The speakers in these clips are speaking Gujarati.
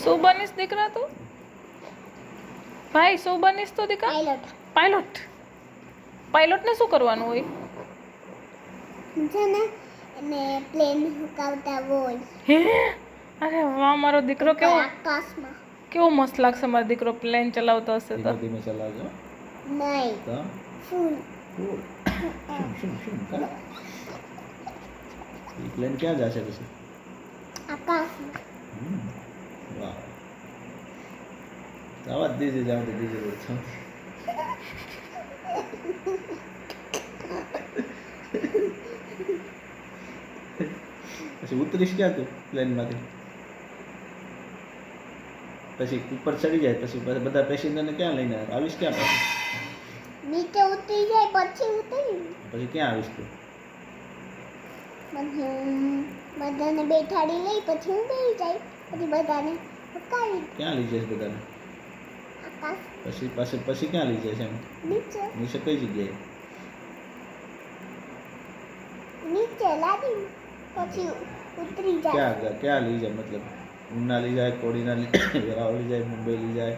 શું બનીશ દીકરા તું? ભાઈ શું બનીશ તું દીકરા? પાયલોટ. પાયલોટ. પાયલોટ ને શું કરવાનું હોય? છે ને એને પ્લેન હુકાવતા હોય. હે અરે વાહ, મારો દીકરો કેવો આકાશમાં. કેવો મસ્ત લાગશે મારો દીકરો પ્લેન ચલાવતો હશે તો. ધીમે ધીમે ચલાવજો. નહીં. તો ફૂલ. શું એ પ્લેન ક્યાં જશે પછી? આકાશમાં. વાહ, આવાજ દીજે જાવ તો દીજે છો. પછી ઉતરીશ ક્યાં તું પ્લેનમાંથી? પછી ઉપર ચડી જાય પછી બધા પેસેન્જરને ક્યાં લઈને આવીશ? ક્યાં પાછું નીચે ઉતરી જાય પછી ઉતરી. પછી ક્યાં આવીશ તું? બધાને બેઠાડી લઈ પછી હું બેસી જાય પછી બધાને ઉકાળી. ક્યાં લઈ જઈશ બધાને? આકાશ. પછી ક્યાં લઈ જઈશ એમ? નીચે. નીચે કઈ જગ્યાએ? નીચે લાદી પછી ઉતરી જાય. ક્યાં લઈ જાય? મતલબ ઉના લઈ જાય, કોડીના લઈ જાય, વેરાવળ લઈ જાય, મુંબઈ લઈ જાય?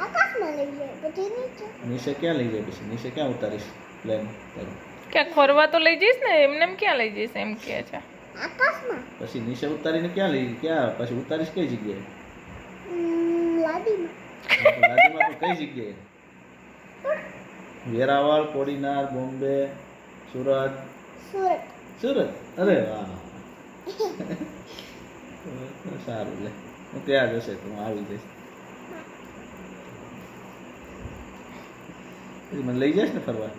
આકાશમાં લઈ જાય પછી નીચે. નીચે ક્યાં લઈ જાય? પછી નીચે ક્યાં ઉતારીશ પ્લેન તારું? ક્યાંક ફરવા તો લઈ જઈશ ને, એમને એમ ક્યાં લઈ જઈશ એમ કે છે. આકાશમાં. પછી નીચે ઉતારીને ક્યાં પછી ઉતારીશ કઈ જગ્યાએ? લાદીમાં. લાદીમાં તો કઈ જગ્યાએ? વેરાવળ, કોડીનાર, બોમ્બે, સુરત. સુરત. અરે વાહ, સારું. લે હું ત્યાં જશે તો હું આવી જઈશ. પછી મને લઈ જઈશ ને ફરવા?